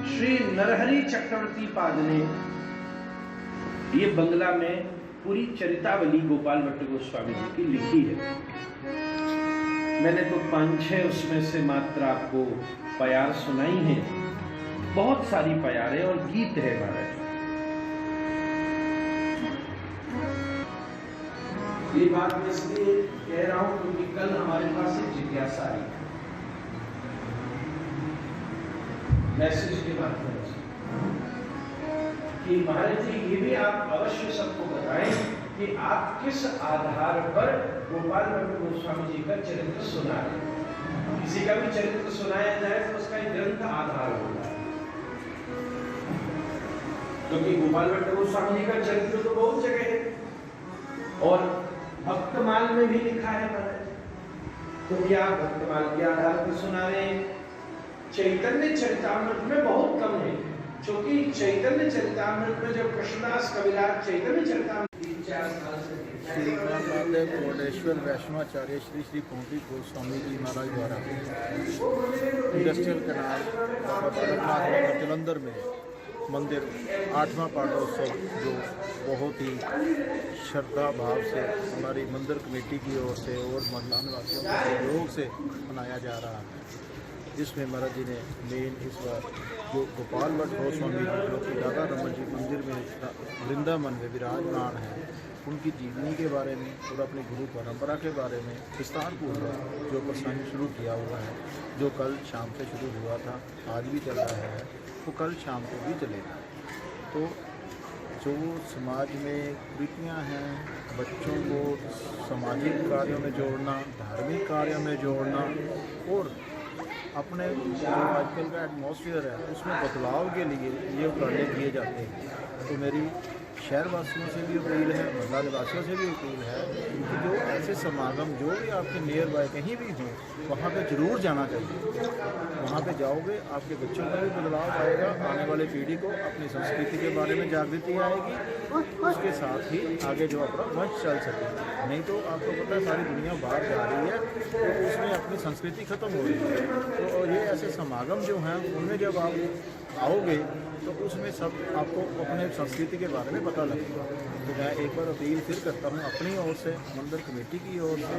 श्री नरहरि चक्रवर्ती पाद ने ये बंगला में पूरी चरितावली गोपाल भट्ट गोस्वामी जी की लिखी है। मैंने तो 5-6 उसमें से मात्र आपको प्यार सुनाई है। बहुत सारी प्यारे और गीत है महाराज। ये बात मैं इसलिए कह रहा हूं क्योंकि कल हमारे पास एक जिज्ञासा आई मैसेज के माध्यम से कि महाराज जी ये भी आप अवश्य सबको बताएं कि आप किस आधार पर गोपाल भट्ट गोस्वामी जी का चरित्र सुना रहे हैं। किसी का भी चरित्र सुनाया जाए तो उसका एक ग्रंथ आधार होता है, क्योंकि गोपाल भट्ट गोस्वामी जी का चरित्र तो बहुत जगह है और भक्तमाल में भी लिखा है महाराज। तो क्या भक्तमाल के आधार पर सुना रहे हैं? चैतन्य चरितामृत में बहुत कम है, क्योंकि चैतन्य चरितामृत में जब कृष्णदास कविराज चैतन्य चरितामृत 3-4 साल से कोटेश्वर वैष्णवाचार्य श्री श्री पंडित गोस्वामी जी महाराज द्वारा इंडस्ट्रियल कैनाल जलंधर में मंदिर 8वां पाठोत्सव जो बहुत ही श्रद्धा भाव से हमारी मंदिर कमेटी की ओर से और मंडलान वासियों के सहयोग से मनाया जा रहा है, जिसमें महाराज जी ने मेन इस बार जो गोपाल भट्ट गोस्वामी जी जो कि राधा रमन जी मंदिर में वृंदावन में विराजमान है, उनकी जीवनी के बारे में और अपनी गुरु परंपरा के बारे में विस्तारपूर्वक जो प्रसंग शुरू किया हुआ है, जो कल शाम से शुरू हुआ था, आज भी चल रहा है, वो कल शाम को भी चलेगा। तो जो समाज में कुरीतियाँ हैं, बच्चों को सामाजिक कार्यों में जोड़ना, धार्मिक कार्यों में जोड़ना और अपने जो आजकल का एटमॉस्फेयर है उसमें बदलाव के लिए ये उपकरण किए जाते हैं। तो मेरी शहरवासियों से भी अपील है, मंडला निवासियों से भी अपील है कि जो ऐसे समागम जो भी आपके नियर बाय कहीं भी हों वहाँ पे ज़रूर जाना चाहिए। वहाँ पे जाओगे आपके बच्चों का भी बदलाव आएगा, आने वाली पीढ़ी को अपनी संस्कृति के बारे में जागृति आएगी, उसके साथ ही आगे जो अपना वंश चल सकेगा। नहीं तो आपको पता है सारी दुनिया बाहर जा रही है तो उसमें अपनी संस्कृति ख़त्म हो रही है। तो ये ऐसे समागम जो हैं उनमें जब आप आओगे तो उसमें सब आपको अपने संस्कृति के बारे में पता लगेगा। तो मैं एक बार अपील फिर करता हूँ अपनी ओर से, मंदिर कमेटी की ओर से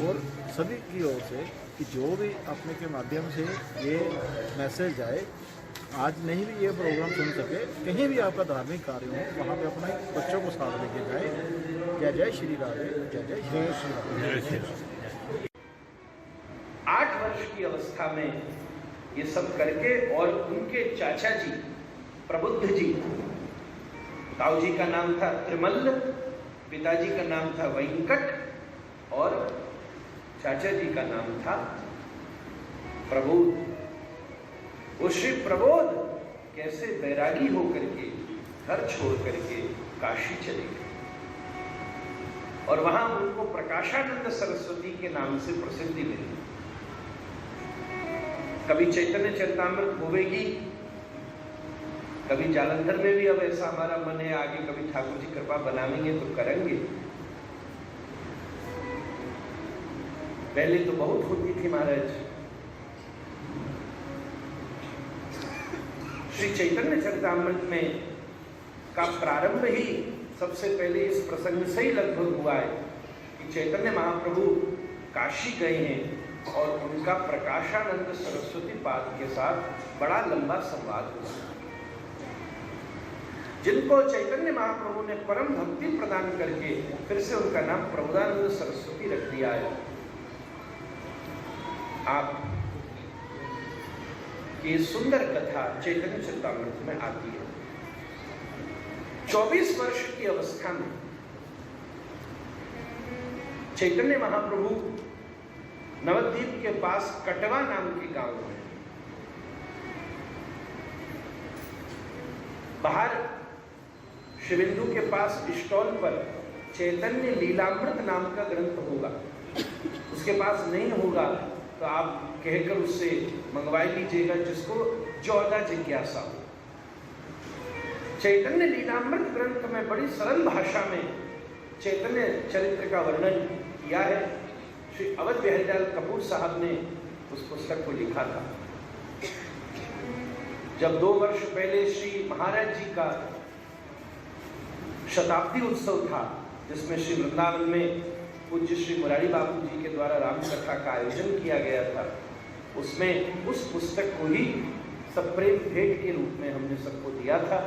और सभी की ओर से कि जो भी अपने के माध्यम से ये मैसेज जाए, आज नहीं भी ये प्रोग्राम सुन सके, कहीं भी आपका धार्मिक कार्य हो वहाँ पे अपने बच्चों को साथ लेके जाए। जय जय श्री राधे, जय जय श्री राधे। 8 वर्ष की अवस्था में ये सब करके और उनके चाचा जी प्रबुद्ध जी, ताऊ जी का नाम था त्रिमल्ल, पिताजी का नाम था वेंकट और चाचा जी का नाम था प्रबोध। वो श्री प्रबोध कैसे बैरागी होकर के घर छोड़ करके काशी चले गए और वहां उनको प्रकाशानंद सरस्वती के नाम से प्रसिद्धि मिली। कभी चैतन्य चरितामृत होवेगी, कभी जालंधर में भी अब ऐसा हमारा मन है, आगे कभी ठाकुर जी कृपा बनाएंगे तो करेंगे। पहले तो बहुत होती थी महाराज। श्री चैतन्य चरितामृत में का प्रारंभ ही सबसे पहले इस प्रसंग से ही लगभग हुआ है कि चैतन्य महाप्रभु काशी गए हैं और उनका प्रकाशानंद सरस्वती पाद के साथ बड़ा लंबा संवाद हुआ। जिनको चैतन्य महाप्रभु ने परम भक्ति प्रदान करके फिर से उनका नाम प्रबोधानंद सरस्वती रख दिया है। आप ये सुंदर कथा चैतन्य चरितामृत में आती है। 24 वर्ष की अवस्था में चैतन्य महाप्रभु नवद्वीप के पास कटवा नाम के गांव में बाहर शिविंदु के पास स्टॉल पर चैतन्य लीलामृत नाम का ग्रंथ होगा, उसके पास नहीं होगा तो आप कहकर उससे मंगवा लीजिएगा, जिसको 14 जिज्ञासा हो। चैतन्य लीलामृत ग्रंथ में बड़ी सरल भाषा में चैतन्य चरित्र का वर्णन किया है। श्री अवध बिहारीलाल कपूर साहब ने उस पुस्तक को लिखा था। जब 2 वर्ष पहले श्री महाराज जी का शताब्दी उत्सव था, जिसमें श्री वृंदावन में पूज्य श्री मुरारी बाबू जी के द्वारा रामकथा का आयोजन किया गया था, उसमें उस पुस्तक को ही सप्रेम भेंट के रूप में हमने सबको दिया था।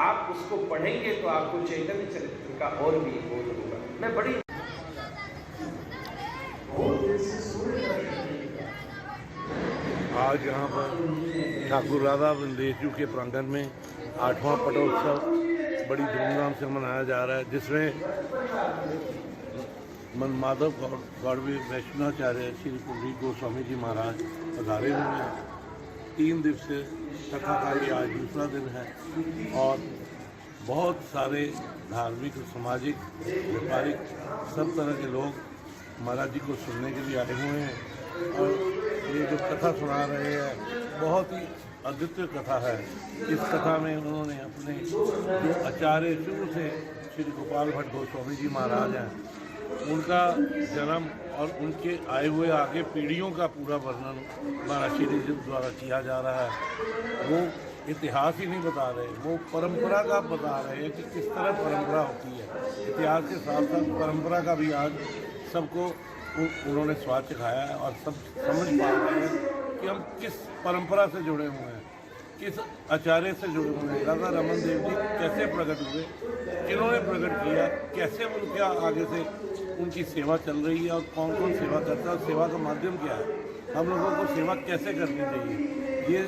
आप उसको पढ़ेंगे तो आपको चैतन्य चरित्र का और भी बोध होगा। मैं बड़ी आज यहाँ पर ठाकुर राधा वृंदेश जी के प्रांगण में 8वां पटोत्सव बड़ी धूमधाम से मनाया जा रहा है, जिसमें मनमाधव गौड़वी वैष्णवाचार्य श्री कुलदीप गोस्वामी जी महाराज पधारे हुए हैं। 3 दिवसीय कथा का ये आज दूसरा दिन है और बहुत सारे धार्मिक, सामाजिक, व्यापारिक सब तरह के लोग महाराज जी को सुनने के लिए आए हुए हैं। और ये जो कथा सुना रहे हैं बहुत ही अद्वितीय कथा है। इस कथा में उन्होंने अपने जो आचार्य शुरू से श्री गोपाल भट्ट गोस्वामी जी महाराज हैं, उनका जन्म और उनके आए हुए आगे पीढ़ियों का पूरा वर्णन महाराज श्री जी द्वारा किया जा रहा है। वो इतिहास ही नहीं बता रहे, वो परंपरा का बता रहे हैं कि किस तरह परंपरा होती है। इतिहास के साथ साथ परंपरा का भी आज सबको उन्होंने स्वाद चखाया है और सब समझ पा रहे हैं कि हम किस परंपरा से जुड़े हुए हैं, किस आचार्य से जुड़े हुए हैं। राधा रमन देव जी कैसे प्रकट हुए, किन्होंने प्रकट किया, कैसे उनके आगे से उनकी सेवा चल रही है और कौन कौन सेवा करता है, सेवा का माध्यम क्या है, हम लोगों को सेवा कैसे करनी चाहिए। ये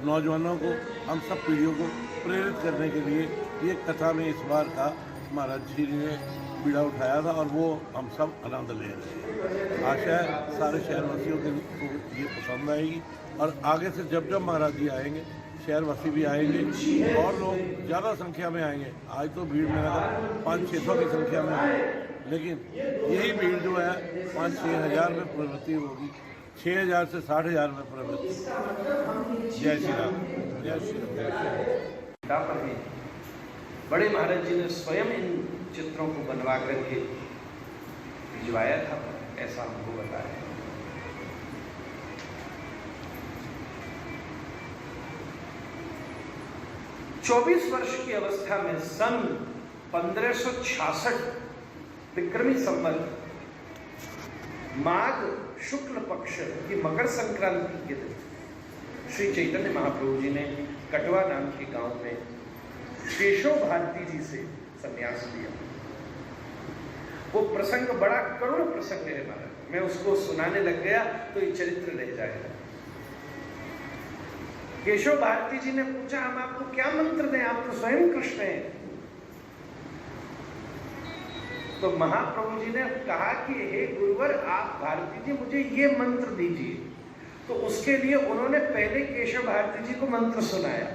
नौजवानों को, हम सब पीढ़ियों को प्रेरित करने के लिए ये कथा में इस बार का महाराज जी ने बीड़ा उठाया था और वो हम सब आनंद ले रहे हैं। आशा है सारे शहरवासियों को ये पसंद आएगी और आगे से जब जब महाराज जी आएंगे शहरवासी भी आएंगे और लोग ज़्यादा संख्या में आएंगे। आज तो भीड़ में अगर 500-600 की संख्या में आए, लेकिन यही भीड़ जो है 5-6 हज़ार में प्रवृत्ति होगी, 6 हज़ार से 60 हज़ार में प्रवृत्ति। जय श्री राम, जय श्री राम। बड़े महाराज जी ने स्वयं इन चित्रों को बनवा करके भिजवाया था, ऐसा हमको बताया। चौबीस वर्ष की अवस्था में सन 1566 विक्रमी संवत माघ शुक्ल पक्ष की मकर संक्रांति के दिन श्री चैतन्य महाप्रभु जी ने कटवा नाम के गांव में केशव भारती जी से संन्यास लिया। वो प्रसंग बड़ा करुण प्रसंग है महाराज, मैं उसको सुनाने लग गया तो ये चरित्र रह जाएगा। केशव भारती जी ने पूछा, हम आपको क्या मंत्र दें, आप तो स्वयं कृष्ण हैं। तो महाप्रभु जी ने कहा कि हे गुरुवर, आप भारती जी मुझे ये मंत्र दीजिए। तो उसके लिए उन्होंने पहले केशव भारती जी को मंत्र सुनाया।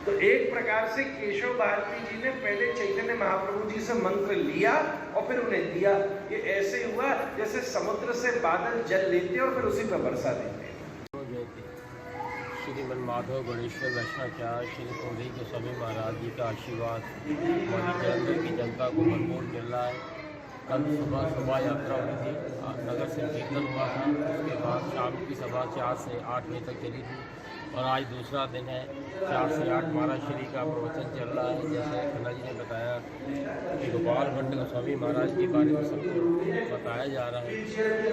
तो एक प्रकार से केशव भारती जी ने पहले चैतन्य महाप्रभु जी से मंत्र लिया और फिर उन्हें दिया। ये ऐसे हुआ जैसे समुद्र से बादल जल लेते और फिर उसी पर बरसा देते। श्री मनमाधव गणेश्वर वैष्णवाचार्य श्री कुलदीप गोस्वामी महाराज जी का आशीर्वाद जलंधर की जनता को भरपूर मिल रहा है। कल सुबह शोभा यात्रा हुई थी, नगर से कीर्तन हुआ था, उसके बाद शाम की सभा 4 से 8 बजे तक चली थी। और आज दूसरा दिन है। 4 से 8 महाराज श्री का प्रवचन चल रहा है। जैसे खन्ना जी ने बताया कि गोपाल भट्ट गोस्वामी महाराज के बारे में सबको बताया जा रहा है।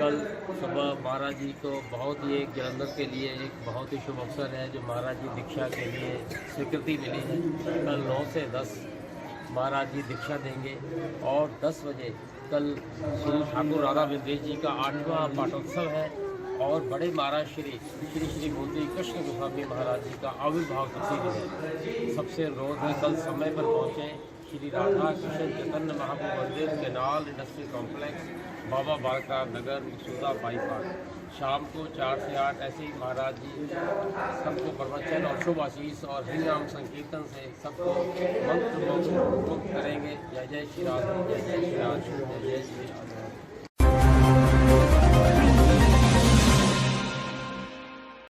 कल सुबह महाराज जी को बहुत ही एक जलंधर के लिए एक बहुत ही शुभ अवसर है जो महाराज जी दीक्षा के लिए स्वीकृति मिली है। कल 9 से 10 महाराज जी दीक्षा देंगे और 10 बजे कल श्री ठाकुर राधा विद्वेश जी का 8वां पाठोत्सव है और बड़े महाराज श्री मोती कृष्ण गोस्वामी महाराज जी का आविर्भाव तिथि है। सबसे अनुरोध है कल समय पर पहुँचे श्री राधा कृष्ण चैतन्य महाप्रभु मंदिर केनाल इंडस्ट्रियल कॉम्प्लेक्स, बाबा बालका नगर, मसूदा बाईपास। शाम को 4 से 8 ऐसे ही महाराज जी सबको प्रवचन और शुभ आशीष और हरिनाम संकीर्तन से सबको मंत्र मुक्त करेंगे। जय जय श्री राधे, जय जय श्री राधे, जय जय श्री राधे।